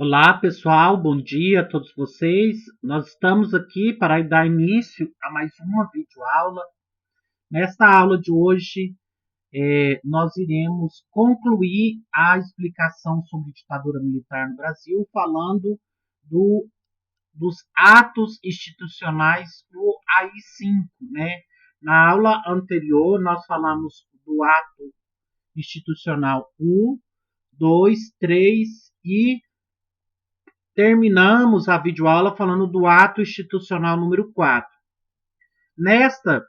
Olá, pessoal, bom dia a todos vocês. Nós estamos aqui para dar início a mais uma videoaula. Nesta aula de hoje, nós iremos concluir a explicação sobre ditadura militar no Brasil, falando dos atos institucionais do AI-5, né? Na aula anterior, nós falamos do ato institucional 1, 2, 3 e terminamos a videoaula falando do ato institucional número 4. Nesta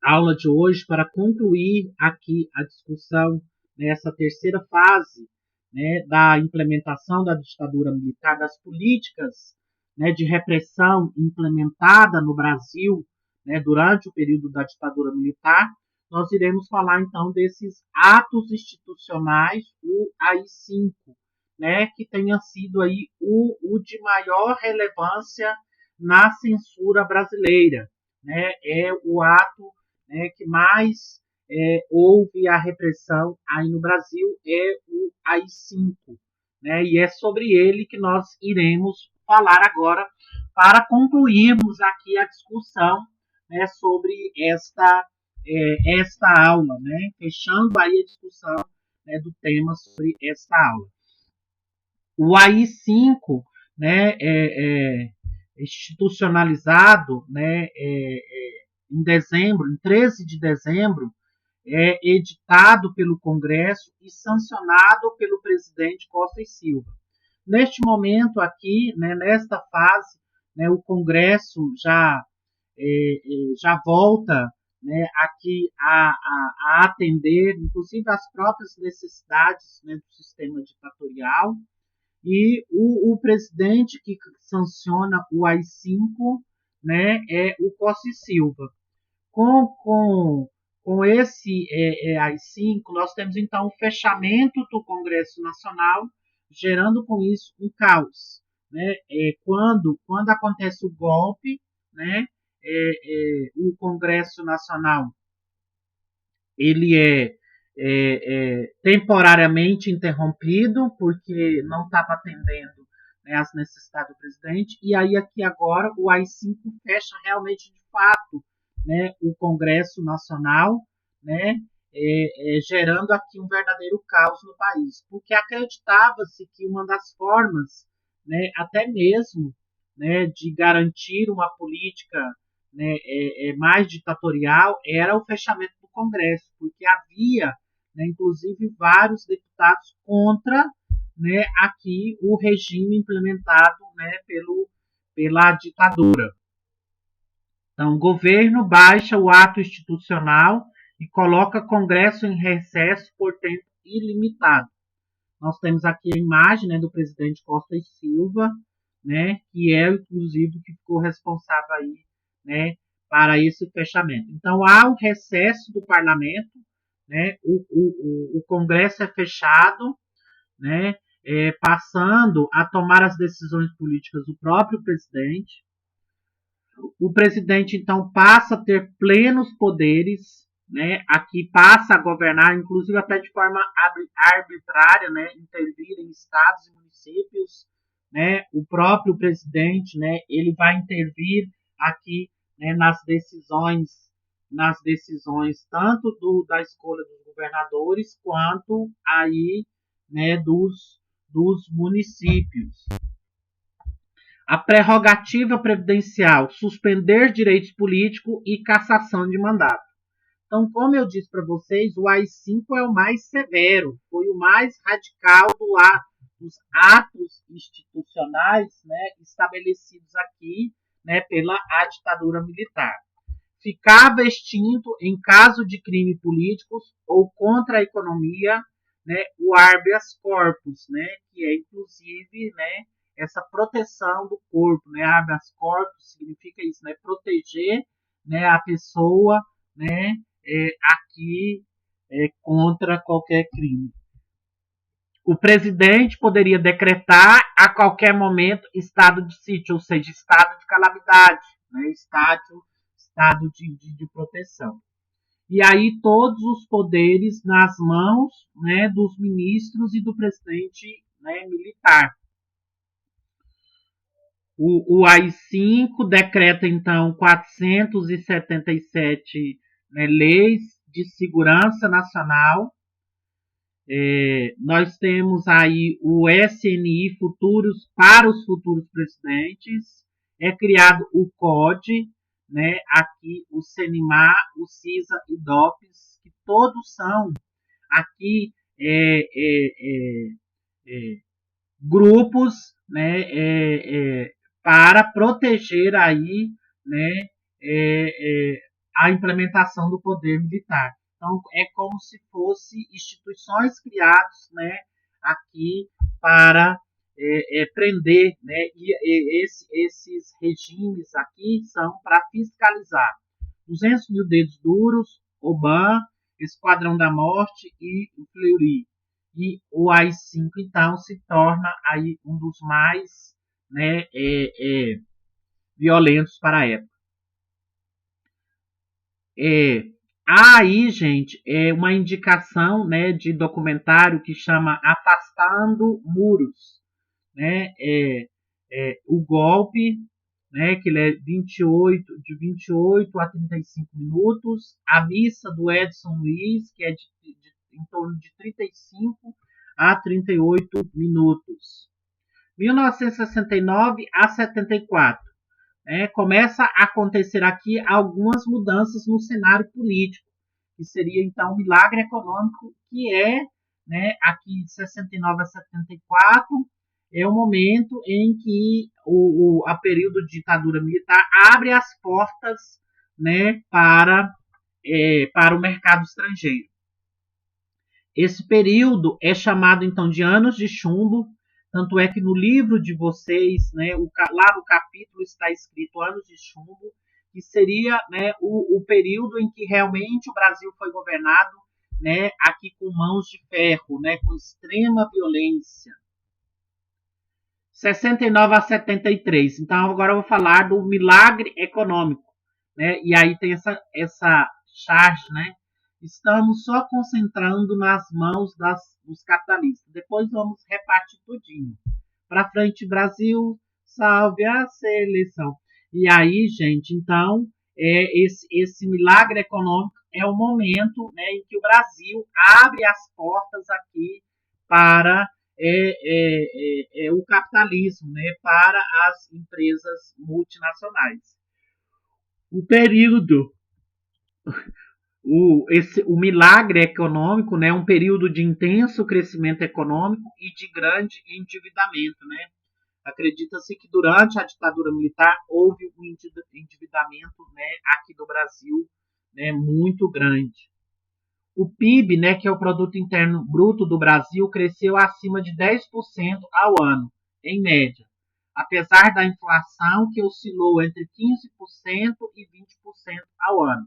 aula de hoje, para concluir aqui a discussão nessa terceira fase, né, da implementação da ditadura militar, das políticas, né, de repressão implementada no Brasil, né, durante o período da ditadura militar, nós iremos falar então desses atos institucionais, o AI-5, né, que tenha sido aí o de maior relevância na censura brasileira, né, é o ato, né, que mais houve a repressão aí no Brasil, é o AI-5, né, e é sobre ele que nós iremos falar agora para concluirmos aqui a discussão, né, sobre esta aula, né, fechando aí a discussão, né, do tema sobre esta aula. O AI-5, né, institucionalizado, né, em dezembro, em 13 de dezembro, é editado pelo Congresso e sancionado pelo presidente Costa e Silva. Neste momento aqui, né, nesta fase, né, o Congresso já volta, né, aqui a atender, inclusive, as próprias necessidades, né, do sistema ditatorial, e o presidente que sanciona o AI-5, né, é o Costa e Silva. Com esse AI-5, nós temos então o fechamento do Congresso Nacional, gerando com isso um caos, né? Quando acontece o golpe, né, o Congresso Nacional ele é temporariamente interrompido porque não estava atendendo, né, as necessidades do presidente, e aí aqui agora o AI-5 fecha realmente de fato, né, o Congresso Nacional, né, gerando aqui um verdadeiro caos no país, porque acreditava-se que uma das formas, né, até mesmo, né, de garantir uma política, né, mais ditatorial era o fechamento do Congresso, porque havia, né, inclusive vários deputados contra, né, aqui o regime implementado, né, pela ditadura. Então, o governo baixa o ato institucional e coloca Congresso em recesso por tempo ilimitado. Nós temos aqui a imagem, né, do presidente Costa e Silva, né, que é, inclusive, que ficou responsável aí, né, para esse fechamento. Então, há o recesso do parlamento, né, o Congresso é fechado, né, passando a tomar as decisões políticas do próprio presidente. O presidente, então, passa a ter plenos poderes, né? Aqui passa a governar, inclusive até de forma arbitrária, né? Intervir em estados e municípios, né? O próprio presidente, né? Ele vai intervir aqui, né, nas decisões tanto da escolha dos governadores quanto aí, né, dos municípios. A prerrogativa previdencial, suspender direitos políticos e cassação de mandato. Então, como eu disse para vocês, o AI-5 é o mais severo, foi o mais radical dos atos institucionais, né, estabelecidos aqui, né, pela ditadura militar. Ficava extinto, em caso de crime políticos ou contra a economia, né, o habeas corpus, né, que é inclusive, né, essa proteção do corpo, né, habeas corpus significa isso, né, proteger, né, a pessoa, né, aqui contra qualquer crime. O presidente poderia decretar a qualquer momento estado de sítio, ou seja, estado de calamidade, né, estado de proteção. E aí todos os poderes nas mãos, né, dos ministros e do presidente, né, militar. O AI-5 decreta, então, 477, né, leis de segurança nacional. Nós temos aí o SNI para os futuros presidentes. É criado o COD, né, aqui o CENIMAR, o CISA e DOPS, que todos são aqui grupos, né, para proteger aí, né, a implementação do poder militar. Então, é como se fossem instituições criadas, né, aqui para prender, né, e esses regimes aqui são para fiscalizar. 200 mil dedos duros, Oban, Esquadrão da Morte e Fleury. E o AI-5, então, se torna aí um dos mais, né, violentos para a época. Aí, gente, é uma indicação, né, de documentário que chama Afastando Muros, né, o golpe, né, que ele é de 28 a 35 minutos, a missa do Edson Luiz, que é em torno de 35 a 38 minutos. 1969 a 74. Começa a acontecer aqui algumas mudanças no cenário político, que seria então um milagre econômico, que é, né, aqui de 69 a 74, é o momento em que a período de ditadura militar abre as portas, né, para o mercado estrangeiro. Esse período é chamado então de anos de chumbo, tanto é que no livro de vocês, né, lá no capítulo está escrito anos de chumbo, que seria, né, o período em que realmente o Brasil foi governado, né, aqui com mãos de ferro, né, com extrema violência. 69 a 73. Então agora eu vou falar do milagre econômico, né? E aí tem essa charge, né? Estamos só concentrando nas mãos dos capitalistas. Depois vamos repartir tudinho. Para frente, Brasil, salve a seleção. E aí, gente, então, esse milagre econômico é o momento, né, em que o Brasil abre as portas aqui para o capitalismo, né, para as empresas multinacionais. O período o milagre econômico, né, um período de intenso crescimento econômico e de grande endividamento, né? Acredita-se que durante a ditadura militar houve um endividamento, né, aqui do Brasil, né, muito grande. O PIB, né, que é o Produto Interno Bruto do Brasil, cresceu acima de 10% ao ano, em média, apesar da inflação que oscilou entre 15% e 20% ao ano.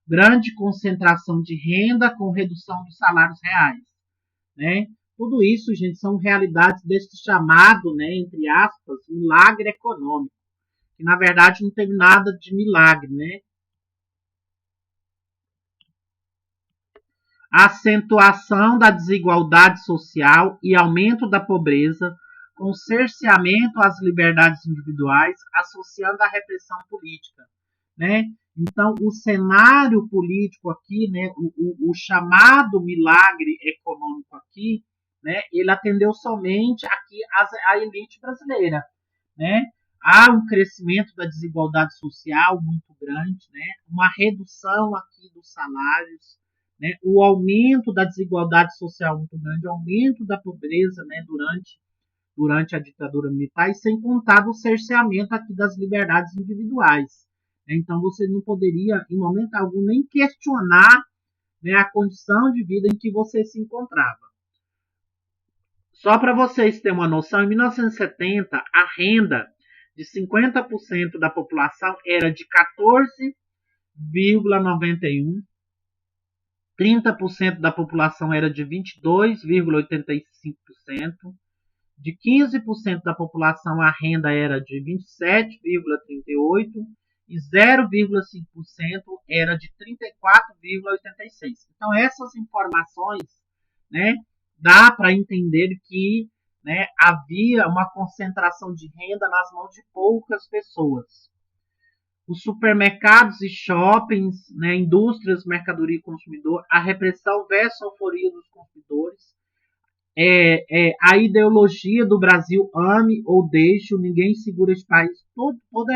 Grande concentração de renda com redução dos salários reais, né? Tudo isso, gente, são realidades desse chamado, né, entre aspas, milagre econômico, que na verdade não teve nada de milagre, né? A acentuação da desigualdade social e aumento da pobreza, com cerceamento às liberdades individuais, associando à repressão política, né? Então, o cenário político aqui, né, o chamado milagre econômico aqui, né, ele atendeu somente aqui a elite brasileira, né? Há um crescimento da desigualdade social muito grande, né? Uma redução aqui dos salários, né? O aumento da desigualdade social muito grande, o aumento da pobreza, né, durante a ditadura militar, e sem contar o cerceamento aqui das liberdades individuais. Então você não poderia, em momento algum, nem questionar, né, a condição de vida em que você se encontrava. Só para vocês terem uma noção, em 1970, a renda de 50% da população era de 14,91%, 30% da população era de 22,85%, de 15% da população a renda era de 27,38% e 0,5% era de 34,86%. Então essas informações, né, dá para entender que, né, havia uma concentração de renda nas mãos de poucas pessoas. Os supermercados e shoppings, né, indústrias, mercadoria e consumidor, a repressão versus a euforia dos consumidores, a ideologia do Brasil, ame ou deixe, ninguém segura esse país, todas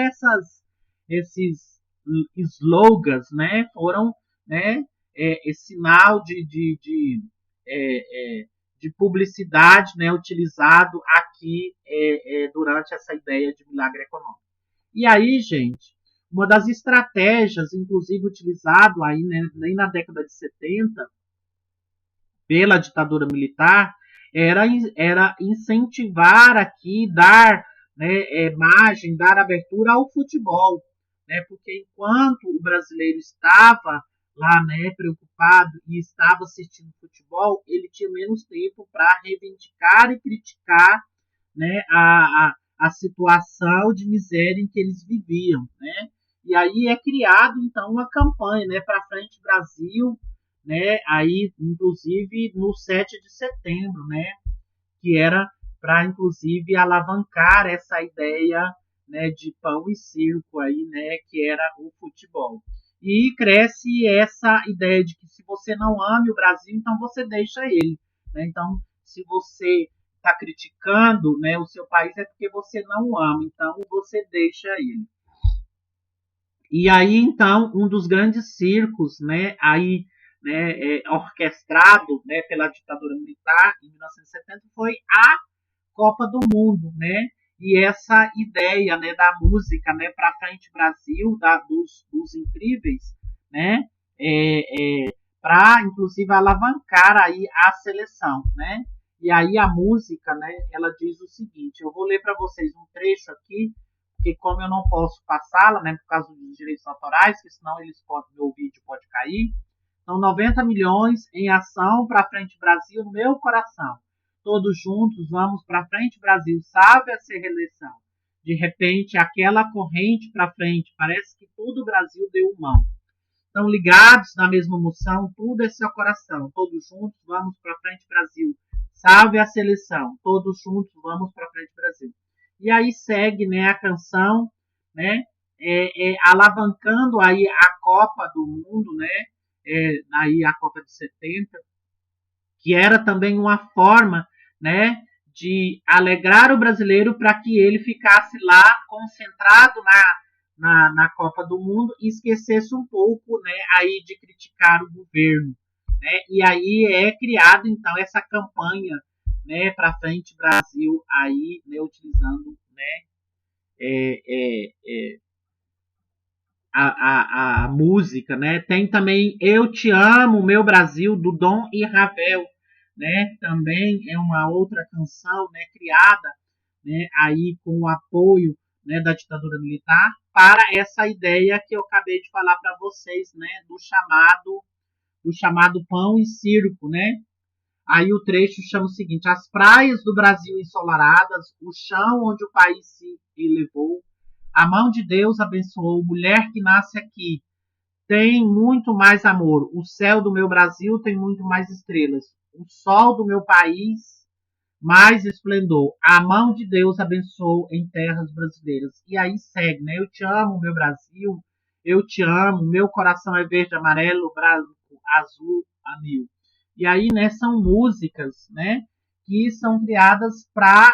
esses slogans, né, foram, né, sinal de publicidade, né, utilizado aqui durante essa ideia de milagre econômico. E aí, gente, uma das estratégias, inclusive utilizado aí, né, nem na década de 70 pela ditadura militar, era incentivar aqui, dar, né, margem, dar abertura ao futebol, né, porque enquanto o brasileiro estava lá, né, preocupado e estava assistindo futebol, ele tinha menos tempo para reivindicar e criticar, né, a situação de miséria em que eles viviam, né? E aí é criado então uma campanha, né, para frente Brasil, né, aí inclusive no 7 de setembro, né, que era para inclusive alavancar essa ideia, né, de pão e circo aí, né, que era o futebol. E cresce essa ideia de que se você não ama o Brasil, então você deixa ele, né? Então, se você está criticando, né, o seu país é porque você não ama, então você deixa ele. E aí, então, um dos grandes circos, né, aí, né, orquestrado, né, pela ditadura militar em 1970 foi a Copa do Mundo, né? E essa ideia, né, da música, né, para frente Brasil, dos incríveis, né, para inclusive alavancar aí a seleção, né? E aí a música, né, ela diz o seguinte, eu vou ler para vocês um trecho aqui, porque como eu não posso passá-la, né, por causa dos direitos autorais, que senão eles podem, meu vídeo pode cair. São 90 milhões em ação para frente Brasil no meu coração. Todos juntos vamos para frente Brasil, sabe a ser reeleição. De repente, aquela corrente para frente, parece que todo o Brasil deu mão. Estão ligados na mesma moção, tudo é seu coração. Todos juntos vamos para frente Brasil, salve a seleção. Todos juntos vamos para frente Brasil. E aí segue, né, a canção, né, alavancando aí a Copa do Mundo, né, aí a Copa de 70, que era também uma forma, né, de alegrar o brasileiro para que ele ficasse lá concentrado na Copa do Mundo e esquecesse um pouco, né, aí de criticar o governo, né? E aí é criado então essa campanha, né, para frente Brasil aí, né, utilizando, né, a música, né? Tem também Eu Te Amo, Meu Brasil, do Dom e Ravel, né? Também é uma outra canção, né, criada, né, aí com o apoio, né, da ditadura militar para essa ideia que eu acabei de falar para vocês, né, do chamado pão e circo, né? Aí o trecho chama o seguinte: as praias do Brasil ensolaradas, o chão onde o país se elevou, a mão de Deus abençoou, mulher que nasce aqui, tem muito mais amor. O céu do meu Brasil tem muito mais estrelas. O sol do meu país, mais esplendor. A mão de Deus abençoou em terras brasileiras. E aí segue, né? Eu te amo, meu Brasil. Eu te amo. Meu coração é verde, amarelo, branco, azul, anil. E aí, né, são músicas, né, que são criadas para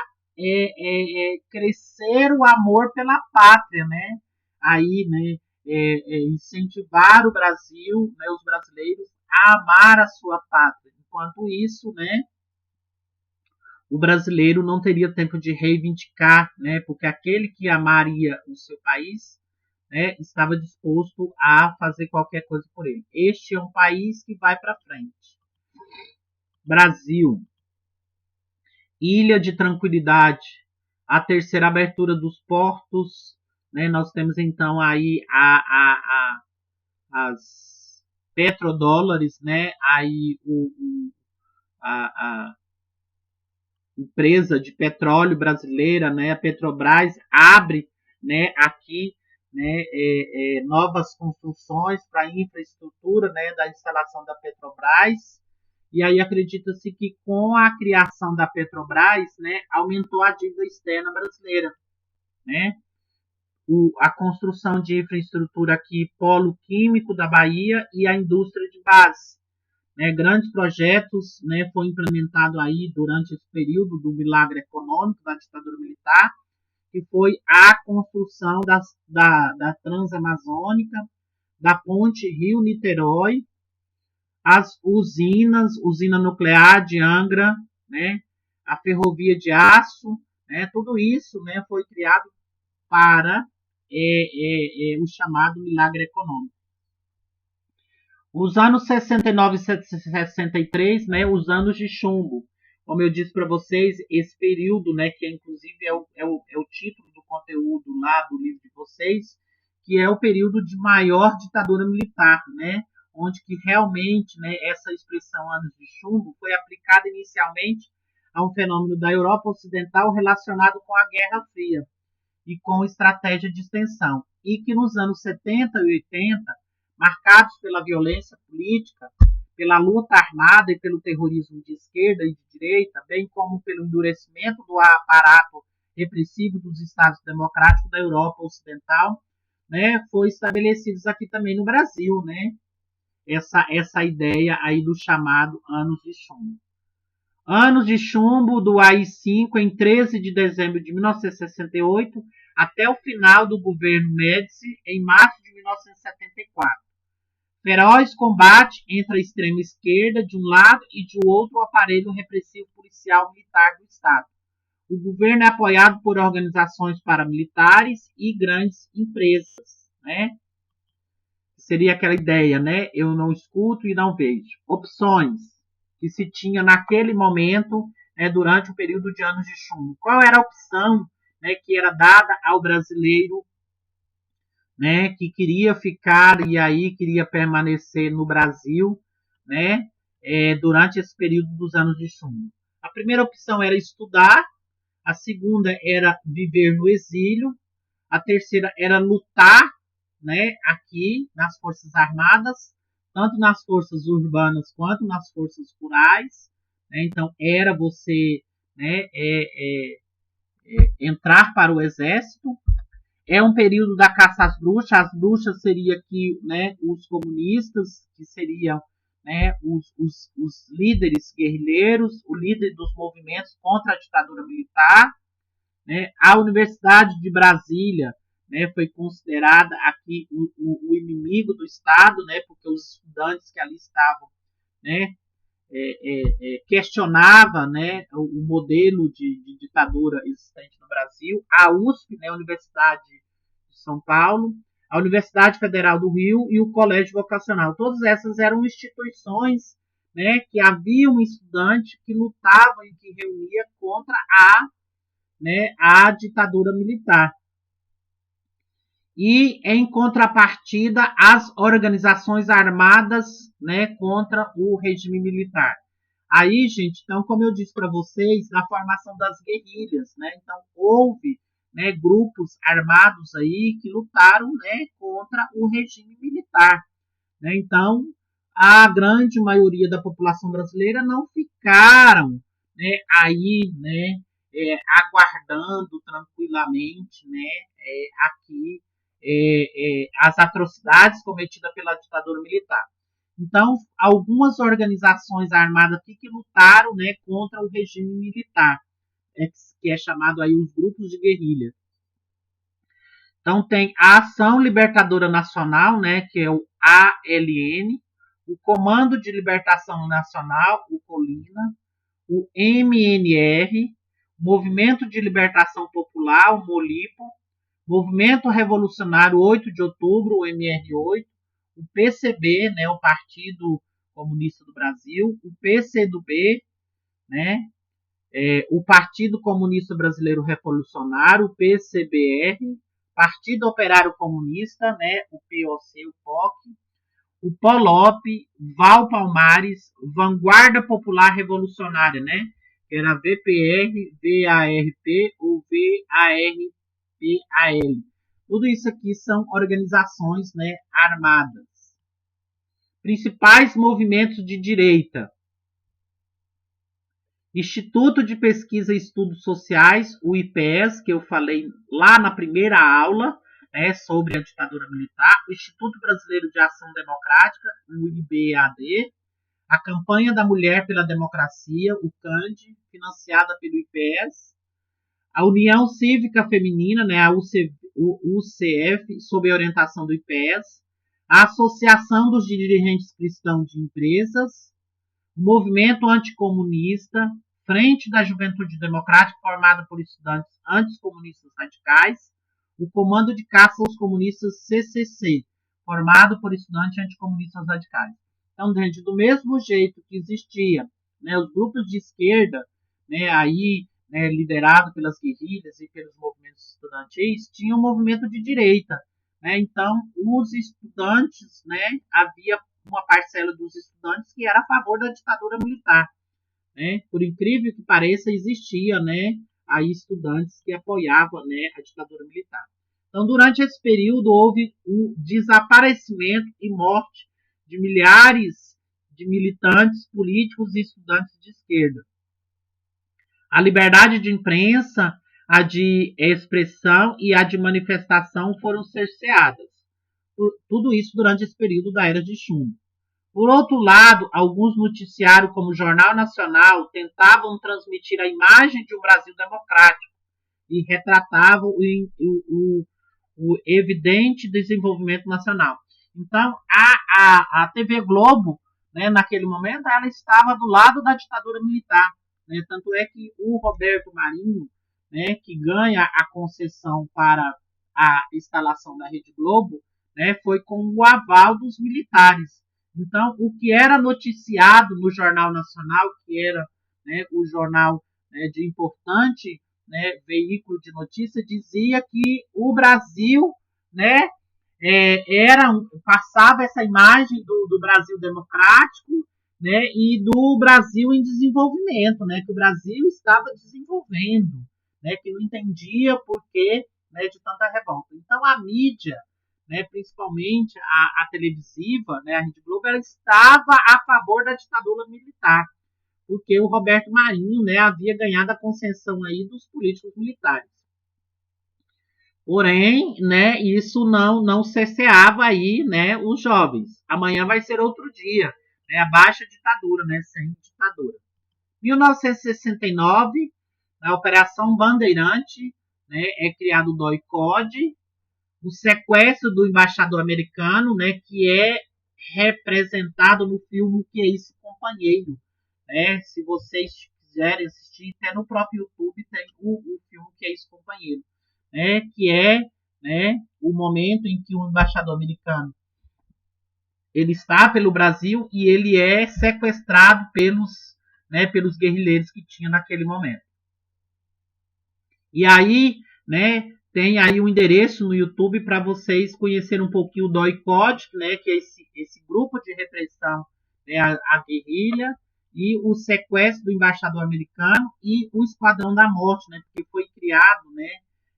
crescer o amor pela pátria, né? Aí, né, incentivar o Brasil, né, os brasileiros a amar a sua pátria. Enquanto isso, né, o brasileiro não teria tempo de reivindicar, né, porque aquele que amaria o seu país, né, estava disposto a fazer qualquer coisa por ele. Este é um país que vai para frente. Brasil, ilha de tranquilidade, a terceira abertura dos portos, né, nós temos então aí as petrodólares, né, aí a empresa de petróleo brasileira, né, a Petrobras abre, né, aqui, né, novas construções para a infraestrutura, né, da instalação da Petrobras, E aí acredita-se que com a criação da Petrobras, né, aumentou a dívida externa brasileira, né? A construção de infraestrutura aqui, polo químico da Bahia e a indústria de base, né? Grandes projetos, né, foram implementados aí durante esse período do milagre econômico da ditadura militar, que foi a construção da Transamazônica, da ponte Rio-Niterói, as usinas, usina nuclear de Angra, né, a ferrovia de aço, né, tudo isso, né, foi criado para o chamado milagre econômico. Os anos 69 e 63, né, os anos de chumbo. Como eu disse para vocês, esse período, né, que inclusive é o título do conteúdo lá do livro de vocês, que é o período de maior ditadura militar, né, onde que realmente, né, essa expressão anos de chumbo foi aplicada inicialmente a um fenômeno da Europa Ocidental relacionado com a Guerra Fria e com estratégia de extensão, e que nos anos 70 e 80, marcados pela violência política, pela luta armada e pelo terrorismo de esquerda e de direita, bem como pelo endurecimento do aparato repressivo dos Estados democráticos da Europa Ocidental, né, foi estabelecidos aqui também no Brasil, né, essa ideia aí do chamado Anos de Chumbo. Anos de chumbo do AI-5 em 13 de dezembro de 1968 até o final do governo Médici em março de 1974. Feroz combate entre a extrema esquerda de um lado e de outro o aparelho repressivo policial militar do Estado. O governo é apoiado por organizações paramilitares e grandes empresas, né? Seria aquela ideia, né? Eu não escuto e não vejo. Opções que se tinha naquele momento, né, durante o período de anos de chumbo. Qual era a opção, né, que era dada ao brasileiro, né, que queria ficar e aí queria permanecer no Brasil, né, durante esse período dos anos de chumbo? A primeira opção era estudar, a segunda era viver no exílio, a terceira era lutar, né, aqui nas Forças Armadas, tanto nas forças urbanas quanto nas forças rurais, né? Então era você, né, entrar para o exército. É um período da caça às bruxas. As bruxas seria aqui, né, os comunistas, que seriam, né, os líderes guerrilheiros, o líder dos movimentos contra a ditadura militar, né? A Universidade de Brasília, né, foi considerada aqui o inimigo do Estado, né, porque os estudantes que ali estavam, né, questionava, né, o modelo de ditadura existente no Brasil. A USP, né, a Universidade de São Paulo, a Universidade Federal do Rio e o Colégio Vocacional. Todas essas eram instituições, né, que havia um estudante que lutava e que reunia contra a ditadura militar. E, em contrapartida, as organizações armadas, né, contra o regime militar. Aí, gente, então, como eu disse para vocês, na formação das guerrilhas, né, então houve, né, grupos armados aí que lutaram, né, contra o regime militar, né? Então, a grande maioria da população brasileira não ficaram, né, aí, né, aguardando tranquilamente, né, aqui as atrocidades cometidas pela ditadura militar. Então, algumas organizações armadas aqui que lutaram, né, contra o regime militar, que é chamado aí os grupos de guerrilha. Então, tem a Ação Libertadora Nacional, né, que é o ALN, o Comando de Libertação Nacional, o COLINA, o MNR, Movimento de Libertação Popular, o MOLIPO, Movimento Revolucionário 8 de Outubro, o MR8, o PCB, né, o Partido Comunista do Brasil, o PCdoB, né, o Partido Comunista Brasileiro Revolucionário, o PCBR, Partido Operário Comunista, né, o POC, o POC, o POLOP, Val Palmares, Vanguarda Popular Revolucionária, né, que era VPR, VARP ou VARPAL. Tudo isso aqui são organizações, né, armadas. Principais movimentos de direita. Instituto de Pesquisa e Estudos Sociais, o IPES, que eu falei lá na primeira aula, né, sobre a ditadura militar, o Instituto Brasileiro de Ação Democrática, o IBAD, a Campanha da Mulher pela Democracia, o CAND, financiada pelo IPES, a União Cívica Feminina, né, a UCF, sob a orientação do IPES, a Associação dos Dirigentes Cristãos de Empresas, o Movimento Anticomunista, Frente da Juventude Democrática, formada por estudantes anticomunistas radicais, o Comando de Caça aos Comunistas CCC, formado por estudantes anticomunistas radicais. Então, dentro do mesmo jeito que existia, né, os grupos de esquerda, né, aí, né, liderado pelas guerrilhas e pelos movimentos estudantis, tinha um movimento de direita, né? Então, os estudantes, né, havia uma parcela dos estudantes que era a favor da ditadura militar, né? Por incrível que pareça, existia, né, aí estudantes que apoiavam, né, a ditadura militar. Então, durante esse período, houve o desaparecimento e morte de milhares de militantes políticos e estudantes de esquerda. A liberdade de imprensa, a de expressão e a de manifestação foram cerceadas. Tudo isso durante esse período da Era de Chumbo. Por outro lado, alguns noticiários, como o Jornal Nacional, tentavam transmitir a imagem de um Brasil democrático e retratavam o evidente desenvolvimento nacional. Então, a TV Globo, né, naquele momento, ela estava do lado da ditadura militar. Né? Tanto é que o Roberto Marinho, né, que ganha a concessão para a instalação da Rede Globo, né, foi com o aval dos militares. Então, o que era noticiado no Jornal Nacional, que era, né, o jornal, né, de importante, né, veículo de notícia, dizia que o Brasil, né, passava essa imagem do Brasil democrático, né, e do Brasil em desenvolvimento, né, que o Brasil estava desenvolvendo, né, que não entendia por que, né, de tanta revolta. Então, a mídia, né, principalmente a televisiva, né, a Rede Globo, ela estava a favor da ditadura militar, porque o Roberto Marinho, né, havia ganhado a concessão aí dos políticos militares. Porém, né, isso não cerceava aí, né, os jovens. Amanhã vai ser outro dia, né, a baixa ditadura, né, sem ditadura. 1969, na Operação Bandeirante, né, é criado o DOI-CODE, o sequestro do embaixador americano, né, que é representado no filme O Que é Isso, Companheiro. Né? Se vocês quiserem assistir, até no próprio YouTube tem o filme O Que é Isso, Companheiro. Né? Que é, né, o momento em que o embaixador americano ele está pelo Brasil e ele é sequestrado pelos guerrilheiros que tinha naquele momento. E aí, né, tem aí um endereço no YouTube para vocês conhecerem um pouquinho o DOI-CODE, né, que é esse grupo de repressão, né, a guerrilha, e o sequestro do embaixador americano e o Esquadrão da Morte, né, porque foi criado, né,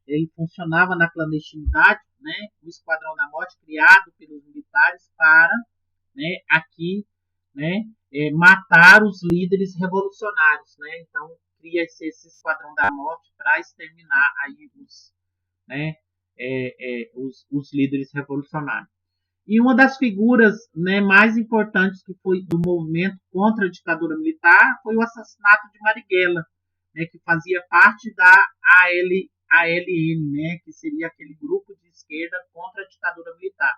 ele funcionava na clandestinidade, né, o Esquadrão da Morte criado pelos militares para, né, aqui, né, matar os líderes revolucionários, né, então cria-se esse Esquadrão da Morte para exterminar aí né, os líderes revolucionários. E uma das figuras, né, mais importantes que foi do movimento contra a ditadura militar foi o assassinato de Marighella, né, que fazia parte da ALN, né, que seria aquele grupo de esquerda contra a ditadura militar.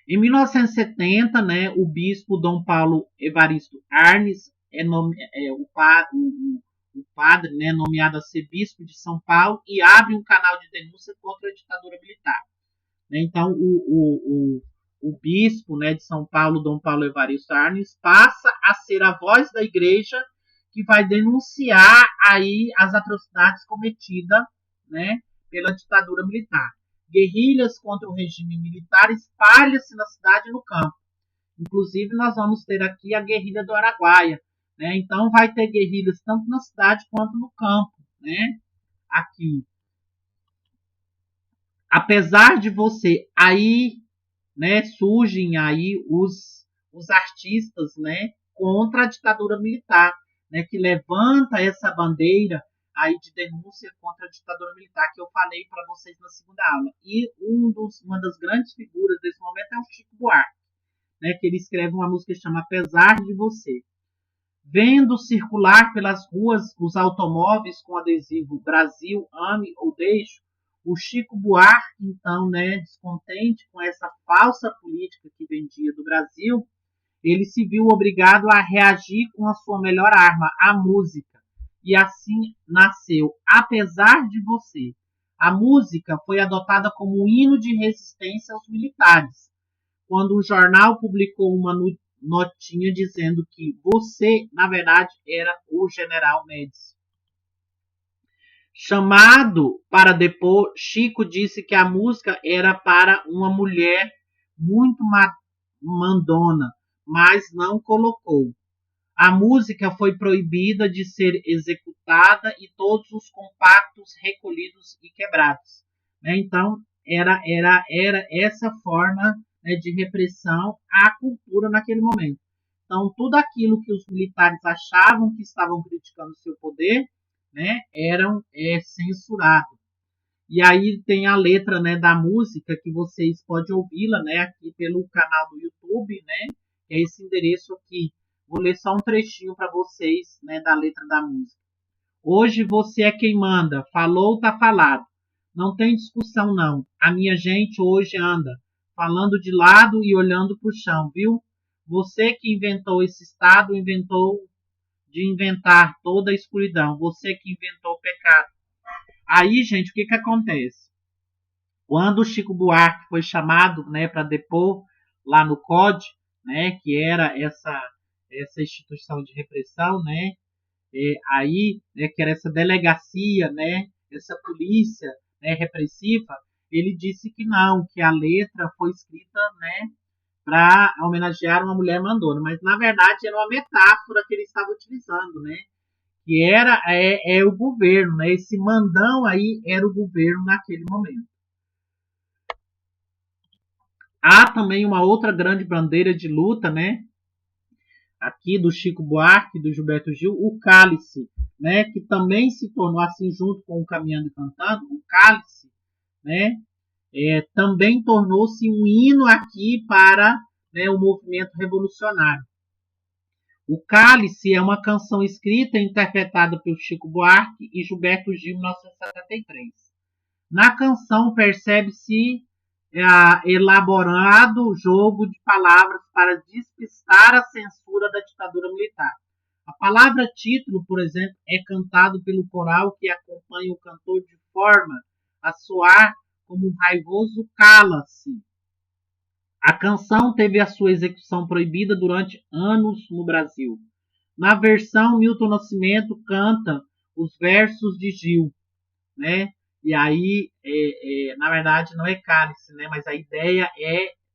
Em 1970, né, o bispo Dom Paulo Evaristo Arnes o padre, né, nomeado a ser bispo de São Paulo, e abre um canal de denúncia contra a ditadura militar. Então, o bispo, né, de São Paulo, Dom Paulo Evaristo Arnes, passa a ser a voz da igreja que vai denunciar aí as atrocidades cometidas, né, pela ditadura militar. Guerrilhas contra o regime militar espalham-se na cidade e no campo. Inclusive, nós vamos ter aqui a guerrilha do Araguaia. Né? Então, vai ter guerrilhas tanto na cidade quanto no campo. Né? Aqui. Apesar de você aí, né, surgem aí os artistas, né, contra a ditadura militar. né, que levanta essa bandeira aí de denúncia contra a ditadura militar que eu falei para vocês na segunda aula. E uma das grandes figuras desse momento é o Chico Buarque, né, que ele escreve uma música que chama Apesar de Você. Vendo circular pelas ruas os automóveis com adesivo Brasil, ame ou deixe, o Chico Buarque, então, né, descontente com essa falsa política que vendia do Brasil, ele se viu obrigado a reagir com a sua melhor arma, a música. E assim nasceu Apesar de Você. A música foi adotada como um hino de resistência aos militares. Quando o jornal publicou uma notinha dizendo que você, na verdade, era o general Médici. Chamado para depor, Chico disse que a música era para uma mulher muito mandona, mas não colocou. A música foi proibida de ser executada e todos os compactos recolhidos e quebrados. Então, era essa forma, né, de repressão à cultura naquele momento. Então, tudo aquilo que os militares achavam que estavam criticando o seu poder, né, eram censurados. E aí tem a letra, né, da música que vocês podem ouvi-la, né, aqui pelo canal do YouTube, né, é esse endereço aqui. Vou ler só um trechinho para vocês, né, da letra da música. Hoje você é quem manda, falou, tá falado. Não tem discussão não. A minha gente hoje anda falando de lado e olhando pro chão, viu? Você que inventou esse estado, inventou de inventar toda a escuridão. Você que inventou o pecado. Aí, gente, o que que acontece? Quando o Chico Buarque foi chamado, né, para depor lá no COD, né, que era essa instituição de repressão, né, aí, né, que era essa delegacia, né, essa polícia, né, repressiva, ele disse que não, que a letra foi escrita, né, para homenagear uma mulher mandona, mas na verdade era uma metáfora que ele estava utilizando, né, que era o governo, né, esse mandão aí era o governo naquele momento. Há também uma outra grande bandeira de luta, né, aqui do Chico Buarque, do Gilberto Gil, o Cálice, né, que também se tornou assim junto com o Caminhando e Cantando, o Cálice, né, também tornou-se um hino aqui para, né, o movimento revolucionário. O Cálice é uma canção escrita e interpretada por Chico Buarque e Gilberto Gil em 1973. Na canção percebe-se elaborado jogo de palavras para despistar a censura da ditadura militar. A palavra título, por exemplo, é cantado pelo coral que acompanha o cantor de forma a soar como um raivoso cala-se. A canção teve a sua execução proibida durante anos no Brasil. Na versão, Milton Nascimento canta os versos de Gil, né? E aí, na verdade, não é cálice, né? Mas a ideia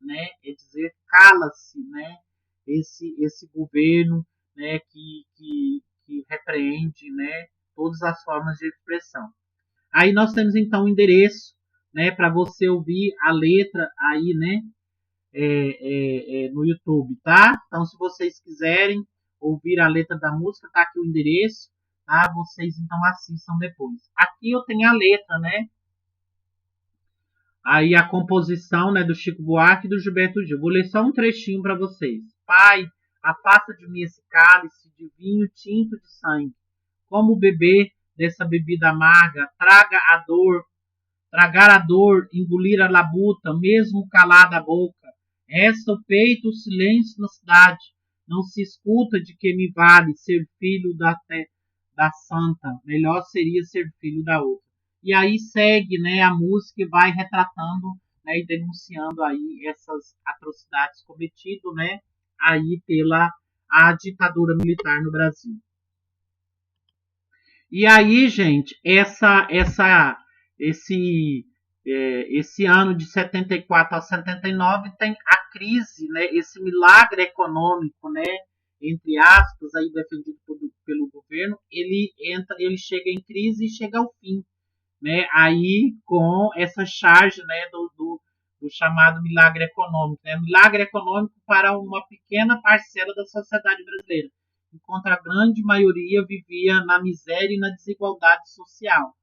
né, dizer cala-se, né? Esse governo, né, que repreende, né, todas as formas de expressão. Aí nós temos então o endereço, né, para você ouvir a letra aí, né, no YouTube, tá? Então, se vocês quiserem ouvir a letra da música, tá aqui o endereço. Tá? Vocês então assistam depois. Aqui eu tenho a letra, né? Aí a composição, né, do Chico Buarque e do Gilberto Gil. Vou ler só um trechinho para vocês. Pai, afasta de mim esse cálice de vinho tinto de sangue. Como beber dessa bebida amarga, tragar a dor, engolir a labuta, mesmo calada a boca. Resta o peito, o silêncio na cidade. Não se escuta de que me vale ser filho da santa, melhor seria ser filho da outra. E aí segue, né, a música e vai retratando, né, e denunciando aí essas atrocidades cometidas, né, aí pela a ditadura militar no Brasil. E aí, gente, esse ano de 74 a 79 tem a crise, né, esse milagre econômico, né, entre aspas, aí defendido pelo governo, ele chega em crise e chega ao fim, né, aí com essa charge, né, do chamado milagre econômico, né, milagre econômico para uma pequena parcela da sociedade brasileira, enquanto a grande maioria vivia na miséria e na desigualdade social.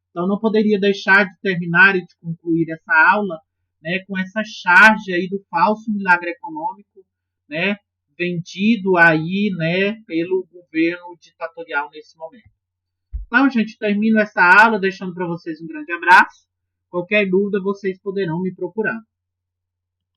Então, não poderia deixar de terminar e de concluir essa aula, né, com essa charge aí do falso milagre econômico, né, vendido aí, né, pelo governo ditatorial nesse momento. Então, gente, termino essa aula deixando para vocês um grande abraço. Qualquer dúvida, vocês poderão me procurar.